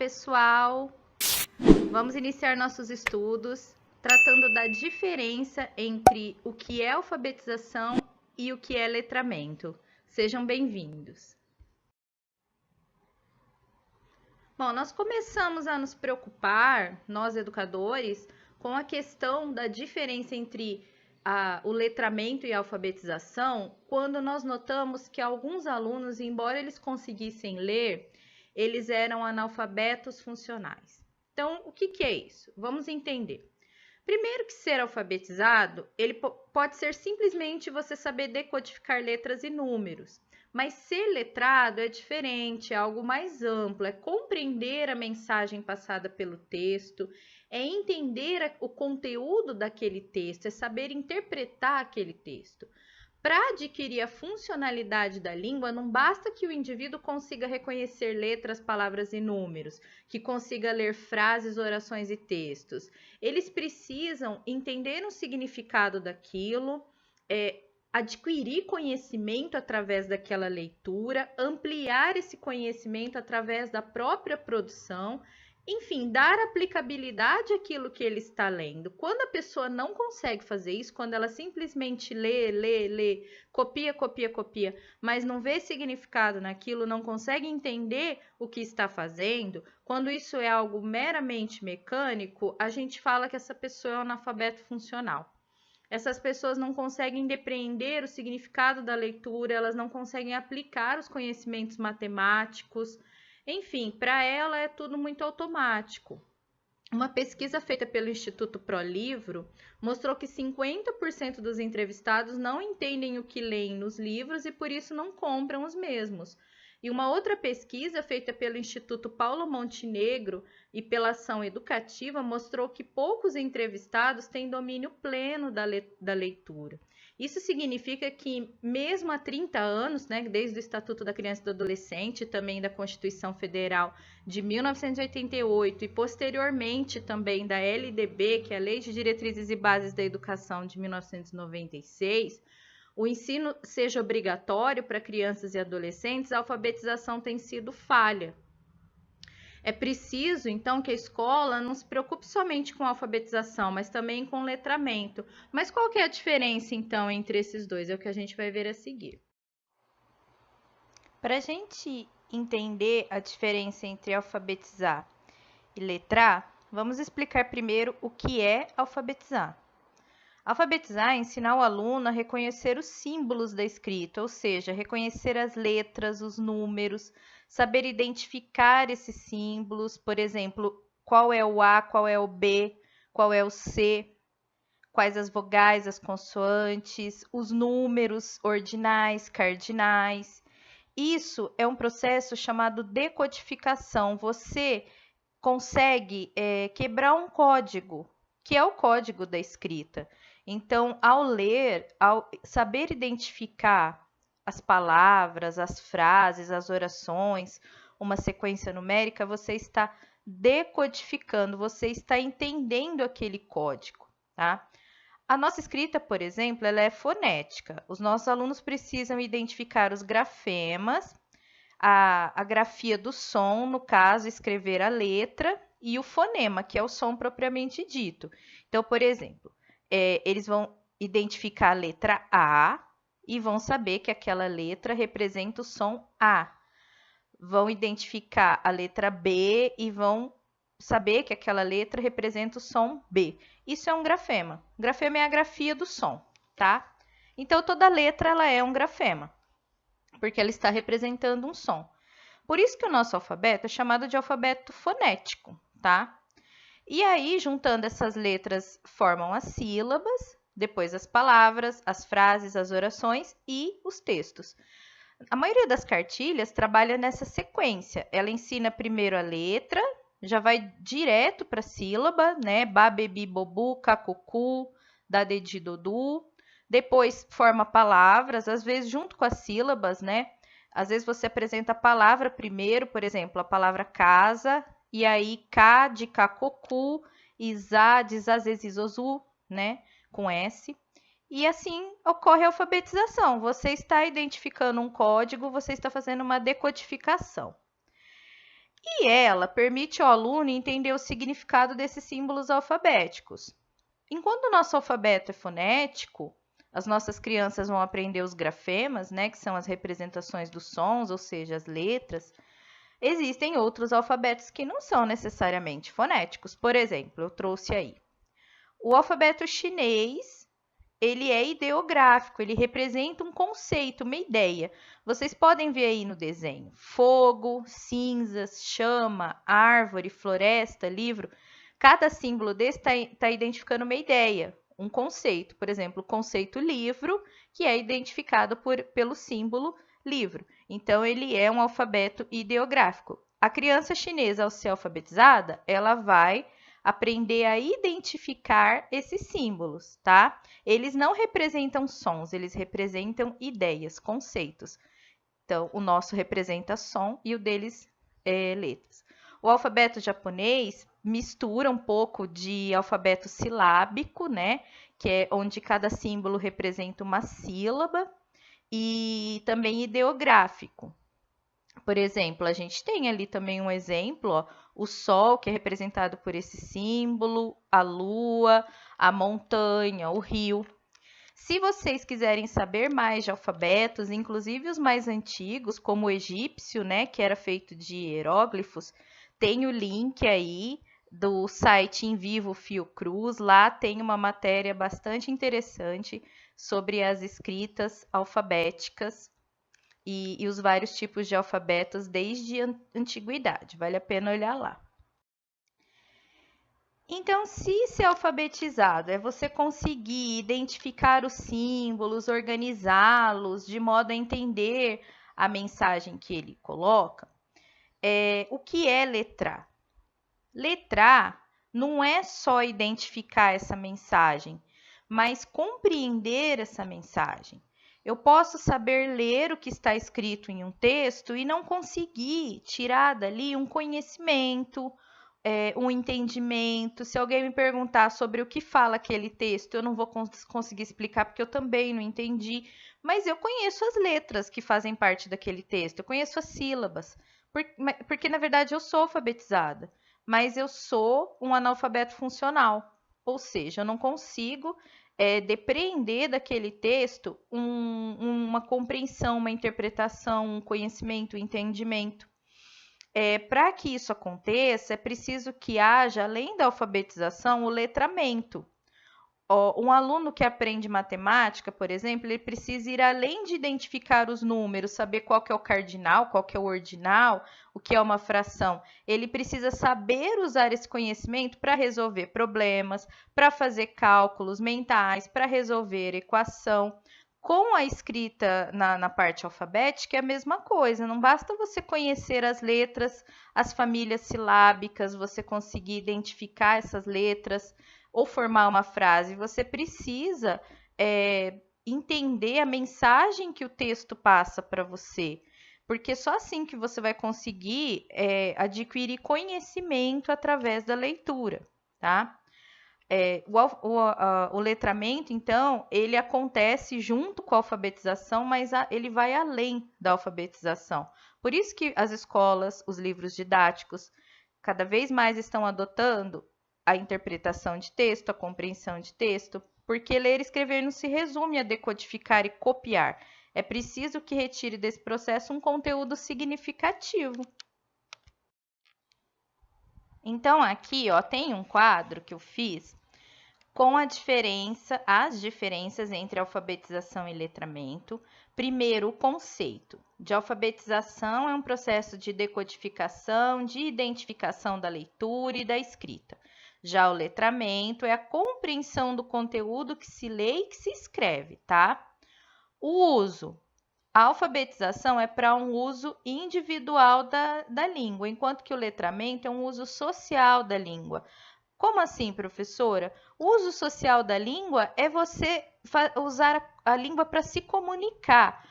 pessoal! Vamos iniciar nossos estudos tratando da diferença entre o que é alfabetização e o que é letramento. Sejam bem-vindos! Bom, nós começamos a nos preocupar, nós educadores, com a questão da diferença entre o letramento e a alfabetização, quando nós notamos que alguns alunos, embora eles conseguissem ler, eles eram analfabetos funcionais. Então, o que é isso? Vamos entender. Primeiro que ser alfabetizado, ele pode ser simplesmente você saber decodificar letras e números. Mas ser letrado é diferente, é algo mais amplo, é compreender a mensagem passada pelo texto, é entender o conteúdo daquele texto, é saber interpretar aquele texto. Para adquirir a funcionalidade da língua, não basta que o indivíduo consiga reconhecer letras, palavras e números, que consiga ler frases, orações e textos. Eles precisam entender o significado daquilo, adquirir conhecimento através daquela leitura, ampliar esse conhecimento através da própria produção, enfim, dar aplicabilidade àquilo que ele está lendo. Quando a pessoa não consegue fazer isso, quando ela simplesmente lê, copia, mas não vê significado naquilo, não consegue entender o que está fazendo, quando isso é algo meramente mecânico, a gente fala que essa pessoa é um analfabeto funcional. Essas pessoas não conseguem depreender o significado da leitura, elas não conseguem aplicar os conhecimentos matemáticos. Enfim, para ela é tudo muito automático. Uma pesquisa feita pelo Instituto ProLivro mostrou que 50% dos entrevistados não entendem o que leem nos livros e por isso não compram os mesmos. E uma outra pesquisa feita pelo Instituto Paulo Montenegro e pela Ação Educativa mostrou que poucos entrevistados têm domínio pleno da leitura. Isso significa que, mesmo há 30 anos, né, desde o Estatuto da Criança e do Adolescente, também da Constituição Federal de 1988 e posteriormente também da LDB, que é a Lei de Diretrizes e Bases da Educação de 1996, o ensino seja obrigatório para crianças e adolescentes, a alfabetização tem sido falha. É preciso, então, que a escola não se preocupe somente com a alfabetização, mas também com o letramento. Mas qual que é a diferença, então, entre esses dois? É o que a gente vai ver a seguir. Para a gente entender a diferença entre alfabetizar e letrar, vamos explicar primeiro o que é alfabetizar. Alfabetizar é ensinar o aluno a reconhecer os símbolos da escrita, ou seja, reconhecer as letras, os números, saber identificar esses símbolos, por exemplo, qual é o A, qual é o B, qual é o C, quais as vogais, as consoantes, os números ordinais, cardinais. Isso é um processo chamado decodificação. Você consegue quebrar um código, que é o código da escrita. Então, ao ler, ao saber identificar as palavras, as frases, as orações, uma sequência numérica, você está decodificando, você está entendendo aquele código, tá? A nossa escrita, por exemplo, ela é fonética. Os nossos alunos precisam identificar os grafemas, a grafia do som, no caso, escrever a letra, e o fonema, que é o som propriamente dito. Então, por exemplo, eles vão identificar a letra A e vão saber que aquela letra representa o som A. Vão identificar a letra B e vão saber que aquela letra representa o som B. Isso é um grafema. Grafema é a grafia do som, tá? Então, toda letra ela é um grafema, porque ela está representando um som. Por isso que o nosso alfabeto é chamado de alfabeto fonético, tá? E aí, juntando essas letras, formam as sílabas, depois as palavras, as frases, as orações e os textos. A maioria das cartilhas trabalha nessa sequência. Ela ensina primeiro a letra, já vai direto para a sílaba, né? Ba, bebi, bobu, cacucu, dadedi, dodu. Depois forma palavras, às vezes junto com as sílabas, né? Às vezes você apresenta a palavra primeiro, por exemplo, a palavra casa, e aí K de cacocu, Isa de zazezizozu, né, com S. E assim ocorre a alfabetização. Você está identificando um código, você está fazendo uma decodificação. E ela permite ao aluno entender o significado desses símbolos alfabéticos. Enquanto o nosso alfabeto é fonético, as nossas crianças vão aprender os grafemas, né, que são as representações dos sons, ou seja, as letras. Existem outros alfabetos que não são necessariamente fonéticos. Por exemplo, eu trouxe aí o alfabeto chinês. Ele é ideográfico, ele representa um conceito, uma ideia. Vocês podem ver aí no desenho: fogo, cinzas, chama, árvore, floresta, livro. Cada símbolo desse está identificando uma ideia, um conceito. Por exemplo, o conceito livro, que é identificado pelo símbolo livro. Então, ele é um alfabeto ideográfico. A criança chinesa, ao ser alfabetizada, ela vai aprender a identificar esses símbolos, tá? Eles não representam sons, eles representam ideias, conceitos. Então, o nosso representa som e o deles letras. O alfabeto japonês mistura um pouco de alfabeto silábico, né? Que é onde cada símbolo representa uma sílaba, e também ideográfico. Por exemplo, a gente tem ali também um exemplo, ó, o sol, que é representado por esse símbolo, a lua, a montanha, o rio. Se vocês quiserem saber mais de alfabetos, inclusive os mais antigos, como o egípcio, né, que era feito de hieróglifos, tem o link aí do site Em Vivo Fiocruz. Lá tem uma matéria bastante interessante sobre as escritas alfabéticas e os vários tipos de alfabetos desde a antiguidade. Vale a pena olhar lá. Então, se ser alfabetizado é você conseguir identificar os símbolos, organizá-los de modo a entender a mensagem que ele coloca, o que é letrar? Letrar não é só identificar essa mensagem, mas compreender essa mensagem. Eu posso saber ler o que está escrito em um texto e não conseguir tirar dali um conhecimento, um entendimento. Se alguém me perguntar sobre o que fala aquele texto, eu não vou conseguir explicar porque eu também não entendi, mas eu conheço as letras que fazem parte daquele texto, eu conheço as sílabas, porque na verdade eu sou alfabetizada, mas eu sou um analfabeto funcional, ou seja, eu não consigo depreender daquele texto uma compreensão, uma interpretação, um conhecimento, um entendimento. Para que isso aconteça, é preciso que haja, além da alfabetização, o letramento. Um aluno que aprende matemática, por exemplo, ele precisa ir além de identificar os números, saber qual que é o cardinal, qual que é o ordinal, o que é uma fração. Ele precisa saber usar esse conhecimento para resolver problemas, para fazer cálculos mentais, para resolver equação. Com a escrita na parte alfabética é a mesma coisa, não basta você conhecer as letras, as famílias silábicas, você conseguir identificar essas letras ou formar uma frase, você precisa entender a mensagem que o texto passa para você, porque só assim que você vai conseguir adquirir conhecimento através da leitura, tá? O letramento, então, ele acontece junto com a alfabetização, mas ele vai além da alfabetização. Por isso que as escolas, os livros didáticos, cada vez mais estão adotando a interpretação de texto, a compreensão de texto, porque ler e escrever não se resume a decodificar e copiar. É preciso que retire desse processo um conteúdo significativo. Então, aqui, ó, tem um quadro que eu fiz com as diferenças entre alfabetização e letramento. Primeiro, o conceito de alfabetização é um processo de decodificação, de identificação da leitura e da escrita. Já o letramento é a compreensão do conteúdo que se lê e que se escreve, tá? O uso. A alfabetização é para um uso individual da língua, enquanto que o letramento é um uso social da língua. Como assim, professora? O uso social da língua é você usar a língua para se comunicar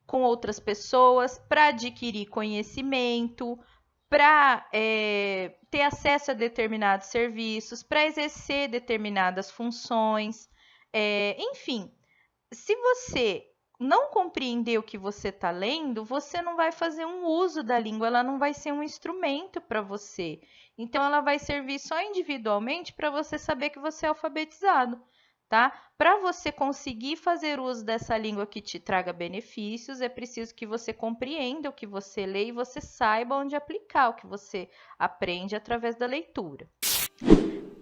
com outras pessoas, para adquirir conhecimento, para ter acesso a determinados serviços, para exercer determinadas funções. Enfim, se você não compreender o que você está lendo, você não vai fazer um uso da língua, ela não vai ser um instrumento para você. Então, ela vai servir só individualmente para você saber que você é alfabetizado, tá? Para você conseguir fazer uso dessa língua que te traga benefícios, é preciso que você compreenda o que você lê e você saiba onde aplicar o que você aprende através da leitura.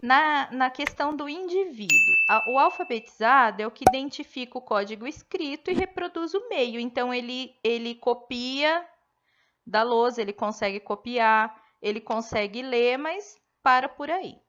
Na questão do indivíduo, o alfabetizado é o que identifica o código escrito e reproduz o meio. Então, ele copia da lousa, ele consegue copiar, ele consegue ler, mas para por aí.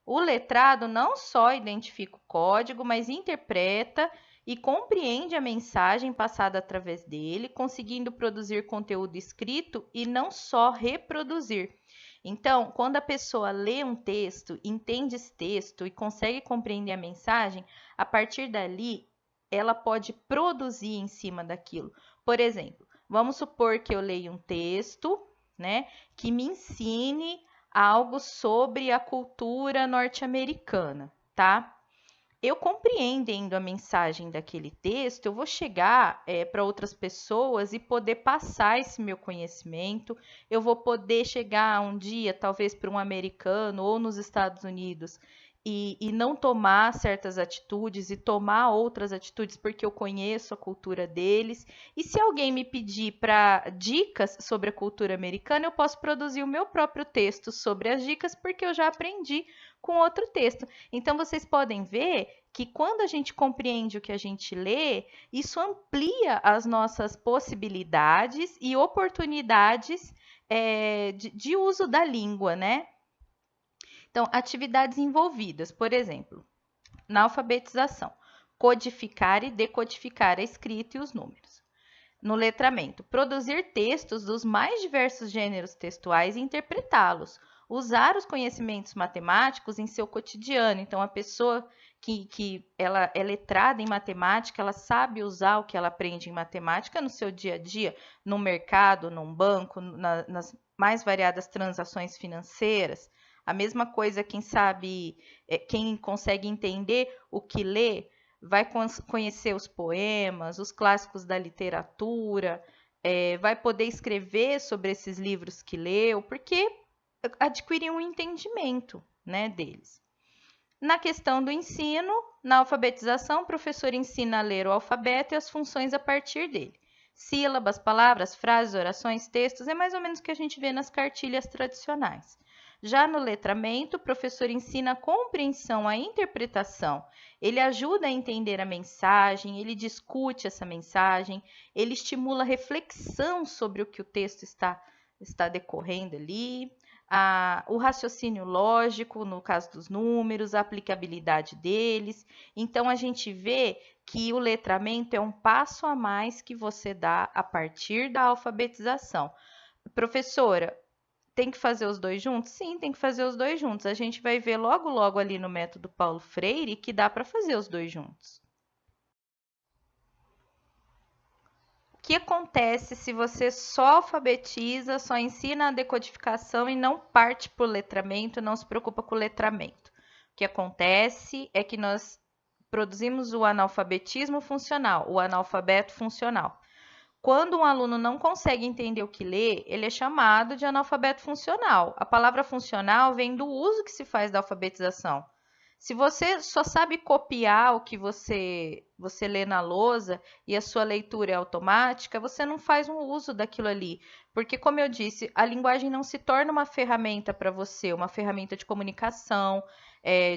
O letrado não só identifica o código, mas interpreta e compreende a mensagem passada através dele, conseguindo produzir conteúdo escrito e não só reproduzir. Então, quando a pessoa lê um texto, entende esse texto e consegue compreender a mensagem, a partir dali, ela pode produzir em cima daquilo. Por exemplo, vamos supor que eu leia um texto, né, que me ensine algo sobre a cultura norte-americana, tá? Eu compreendendo a mensagem daquele texto, eu vou chegar para outras pessoas e poder passar esse meu conhecimento. Eu vou poder chegar um dia, talvez para um americano ou nos Estados Unidos, e não tomar certas atitudes e tomar outras atitudes porque eu conheço a cultura deles. E se alguém me pedir para dicas sobre a cultura americana, eu posso produzir o meu próprio texto sobre as dicas porque eu já aprendi com outro texto. Então, vocês podem ver que quando a gente compreende o que a gente lê, isso amplia as nossas possibilidades e oportunidades de uso da língua, né? Então, atividades envolvidas, por exemplo, na alfabetização, codificar e decodificar a escrita e os números. No letramento, produzir textos dos mais diversos gêneros textuais e interpretá-los. Usar os conhecimentos matemáticos em seu cotidiano. Então, a pessoa que ela é letrada em matemática, ela sabe usar o que ela aprende em matemática no seu dia a dia, no mercado, num banco, nas mais variadas transações financeiras. A mesma coisa, quem sabe, quem consegue entender o que lê, vai conhecer os poemas, os clássicos da literatura, vai poder escrever sobre esses livros que leu, porque adquiriu um entendimento, né, deles. Na questão do ensino, na alfabetização, o professor ensina a ler o alfabeto e as funções a partir dele. Sílabas, palavras, frases, orações, textos, é mais ou menos o que a gente vê nas cartilhas tradicionais. Já no letramento, o professor ensina a compreensão, a interpretação. Ele ajuda a entender a mensagem, ele discute essa mensagem, ele estimula a reflexão sobre o que o texto está decorrendo ali, o raciocínio lógico, no caso dos números, a aplicabilidade deles. Então, a gente vê que o letramento é um passo a mais que você dá a partir da alfabetização. Professora, tem que fazer os dois juntos? Sim, tem que fazer os dois juntos. A gente vai ver logo, logo ali no método Paulo Freire que dá para fazer os dois juntos. O que acontece se você só alfabetiza, só ensina a decodificação e não parte para o letramento, não se preocupa com o letramento? O que acontece é que nós produzimos o analfabetismo funcional, o analfabeto funcional. Quando um aluno não consegue entender o que lê, ele é chamado de analfabeto funcional. A palavra funcional vem do uso que se faz da alfabetização. Se você só sabe copiar o que você lê na lousa e a sua leitura é automática, você não faz um uso daquilo ali. Porque, como eu disse, a linguagem não se torna uma ferramenta para você, uma ferramenta de comunicação,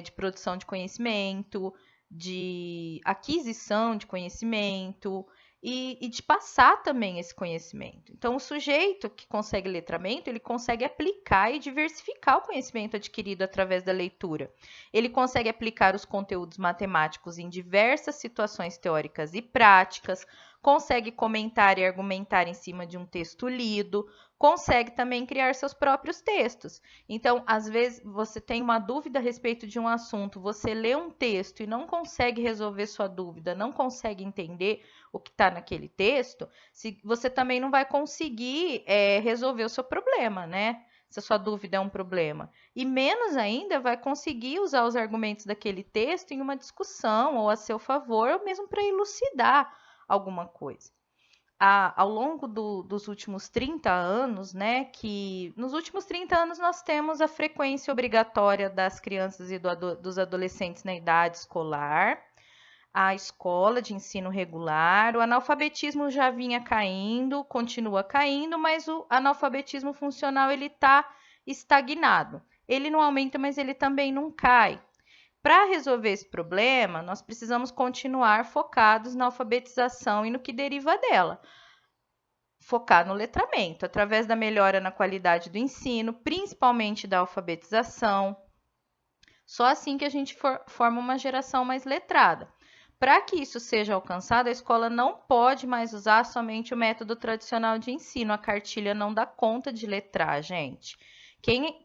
de produção de conhecimento, de aquisição de conhecimento e de passar também esse conhecimento. Então, o sujeito que consegue letramento, ele consegue aplicar e diversificar o conhecimento adquirido através da leitura. Ele consegue aplicar os conteúdos matemáticos em diversas situações teóricas e práticas, consegue comentar e argumentar em cima de um texto lido, consegue também criar seus próprios textos. Então, às vezes, você tem uma dúvida a respeito de um assunto, você lê um texto e não consegue resolver sua dúvida, não consegue entender o que está naquele texto, você também não vai conseguir resolver o seu problema, né? Se a sua dúvida é um problema. E menos ainda vai conseguir usar os argumentos daquele texto em uma discussão ou a seu favor, ou mesmo para elucidar alguma coisa. Ao longo dos últimos 30 anos, né, que nos últimos 30 anos nós temos a frequência obrigatória das crianças e dos adolescentes na idade escolar, a escola de ensino regular, o analfabetismo já vinha caindo, continua caindo, mas o analfabetismo funcional ele está estagnado. Ele não aumenta, mas ele também não cai. Para resolver esse problema, nós precisamos continuar focados na alfabetização e no que deriva dela. Focar no letramento, através da melhora na qualidade do ensino, principalmente da alfabetização. Só assim que a gente forma uma geração mais letrada. Para que isso seja alcançado, a escola não pode mais usar somente o método tradicional de ensino. A cartilha não dá conta de letrar, gente.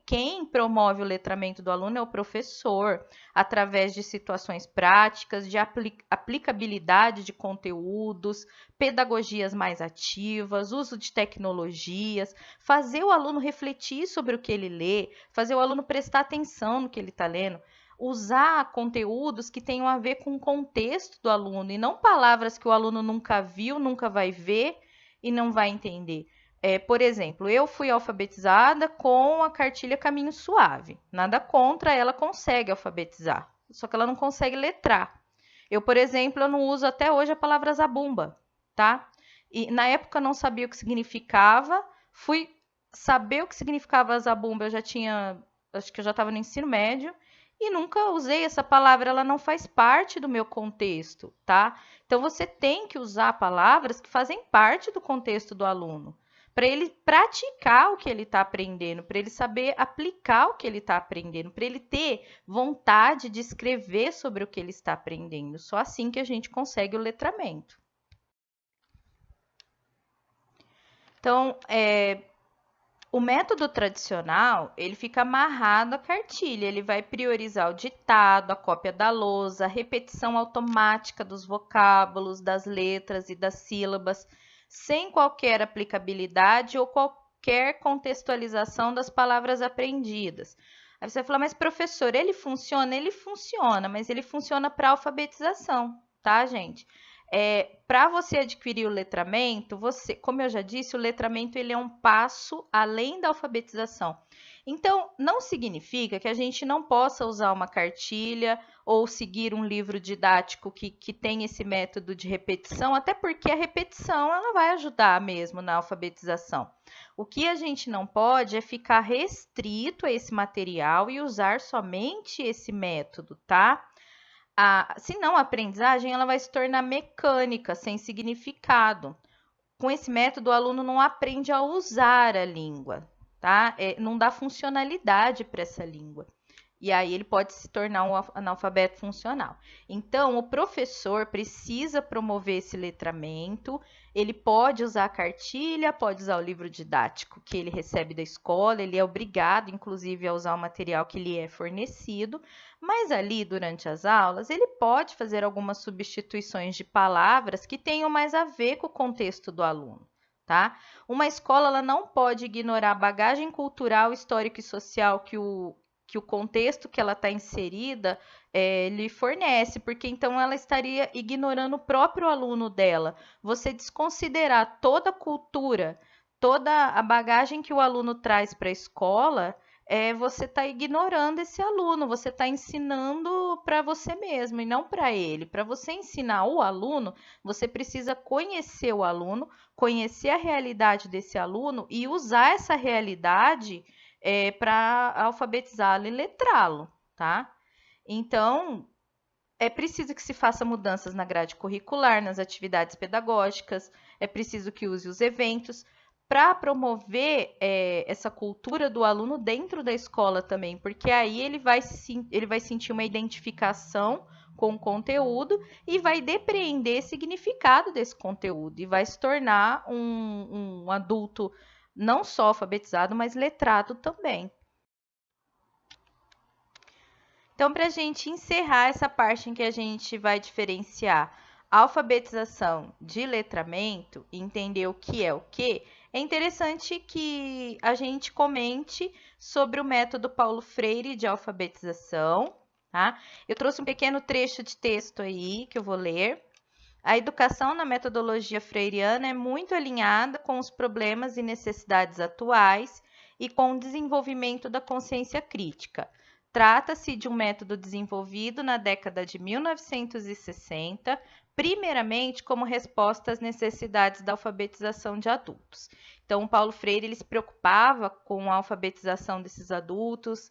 Quem promove o letramento do aluno é o professor, através de situações práticas, de aplicabilidade de conteúdos, pedagogias mais ativas, uso de tecnologias, fazer o aluno refletir sobre o que ele lê, fazer o aluno prestar atenção no que ele está lendo, usar conteúdos que tenham a ver com o contexto do aluno e não palavras que o aluno nunca viu, nunca vai ver e não vai entender. Por exemplo, eu fui alfabetizada com a cartilha Caminho Suave. Nada contra, ela consegue alfabetizar, só que ela não consegue letrar. Eu, por exemplo, eu não uso até hoje a palavra zabumba, tá? E na época eu não sabia o que significava, fui saber o que significava zabumba, acho que eu já estava no ensino médio, e nunca usei essa palavra, ela não faz parte do meu contexto, tá? Então, você tem que usar palavras que fazem parte do contexto do aluno, para ele praticar o que ele está aprendendo, para ele saber aplicar o que ele está aprendendo, para ele ter vontade de escrever sobre o que ele está aprendendo. Só assim que a gente consegue o letramento. Então, o método tradicional, ele fica amarrado à cartilha, ele vai priorizar o ditado, a cópia da lousa, a repetição automática dos vocábulos, das letras e das sílabas, sem qualquer aplicabilidade ou qualquer contextualização das palavras aprendidas. Aí você vai falar, mas professor, ele funciona? Ele funciona, mas ele funciona para alfabetização, tá, gente? Para você adquirir o letramento, como eu já disse, o letramento ele é um passo além da alfabetização. Então, não significa que a gente não possa usar uma cartilha ou seguir um livro didático que tem esse método de repetição, até porque a repetição ela vai ajudar mesmo na alfabetização. O que a gente não pode é ficar restrito a esse material e usar somente esse método, tá? Senão a aprendizagem ela vai se tornar mecânica, sem significado. Com esse método, o aluno não aprende a usar a língua, tá? Não dá funcionalidade para essa língua. E aí ele pode se tornar um analfabeto funcional. Então, o professor precisa promover esse letramento, ele pode usar a cartilha, pode usar o livro didático que ele recebe da escola, ele é obrigado, inclusive, a usar o material que lhe é fornecido, mas ali, durante as aulas, ele pode fazer algumas substituições de palavras que tenham mais a ver com o contexto do aluno. Tá? Uma escola ela não pode ignorar a bagagem cultural, histórica e social que o contexto que ela está inserida lhe fornece, porque então ela estaria ignorando o próprio aluno dela. Você desconsiderar toda a cultura, toda a bagagem que o aluno traz para a escola, você está ignorando esse aluno, você está ensinando para você mesmo e não para ele. Para você ensinar o aluno, você precisa conhecer o aluno, conhecer a realidade desse aluno e usar essa realidade para alfabetizá-lo e letrá-lo, tá? Então, é preciso que se faça mudanças na grade curricular, nas atividades pedagógicas, é preciso que use os eventos para promover essa cultura do aluno dentro da escola também, porque aí ele vai sentir uma identificação com o conteúdo e vai depreender significado desse conteúdo e vai se tornar um adulto não só alfabetizado, mas letrado também. Então, para a gente encerrar essa parte em que a gente vai diferenciar a alfabetização de letramento e entender o que, é interessante que a gente comente sobre o método Paulo Freire de alfabetização, tá? Eu trouxe um pequeno trecho de texto aí que eu vou ler. A educação na metodologia freiriana é muito alinhada com os problemas e necessidades atuais e com o desenvolvimento da consciência crítica. Trata-se de um método desenvolvido na década de 1960, primeiramente como resposta às necessidades da alfabetização de adultos. Então, o Paulo Freire ele se preocupava com a alfabetização desses adultos,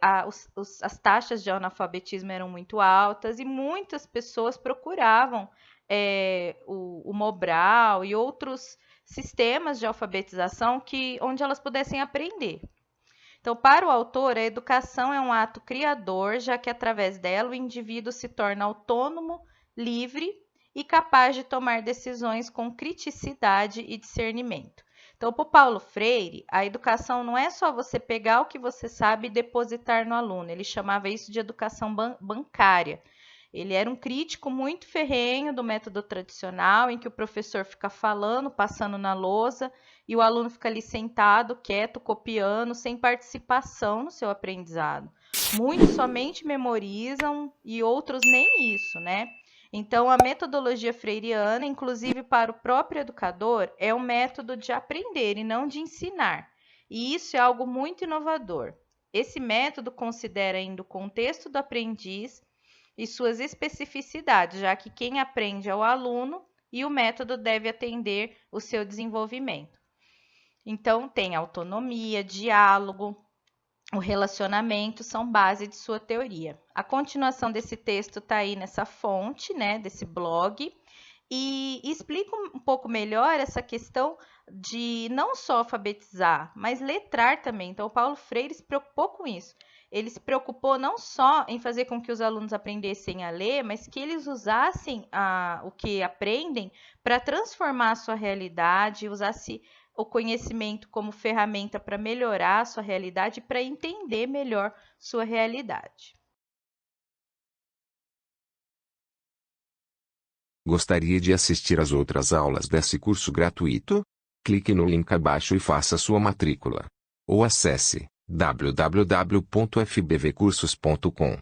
as taxas de analfabetismo eram muito altas e muitas pessoas procuravam o Mobral e outros sistemas de alfabetização onde elas pudessem aprender. Então, para o autor, a educação é um ato criador, já que através dela o indivíduo se torna autônomo, livre e capaz de tomar decisões com criticidade e discernimento. Então, para o Paulo Freire, a educação não é só você pegar o que você sabe e depositar no aluno. Ele chamava isso de educação bancária. Ele era um crítico muito ferrenho do método tradicional, em que o professor fica falando, passando na lousa, e o aluno fica ali sentado, quieto, copiando, sem participação no seu aprendizado. Muitos somente memorizam e outros nem isso, né? Então, a metodologia freiriana, inclusive para o próprio educador, é um método de aprender e não de ensinar. E isso é algo muito inovador. Esse método considera ainda o contexto do aprendiz e suas especificidades, já que quem aprende é o aluno e o método deve atender o seu desenvolvimento. Então, tem autonomia, diálogo, o relacionamento são base de sua teoria. A continuação desse texto está aí nessa fonte, né, desse blog, e explica um pouco melhor essa questão de não só alfabetizar, mas letrar também. Então, o Paulo Freire se preocupou com isso. Ele se preocupou não só em fazer com que os alunos aprendessem a ler, mas que eles usassem o que aprendem para transformar a sua realidade, usasse o conhecimento como ferramenta para melhorar a sua realidade e para entender melhor sua realidade. Gostaria de assistir às outras aulas desse curso gratuito? Clique no link abaixo e faça sua matrícula. Ou acesse www.fbvcursos.com.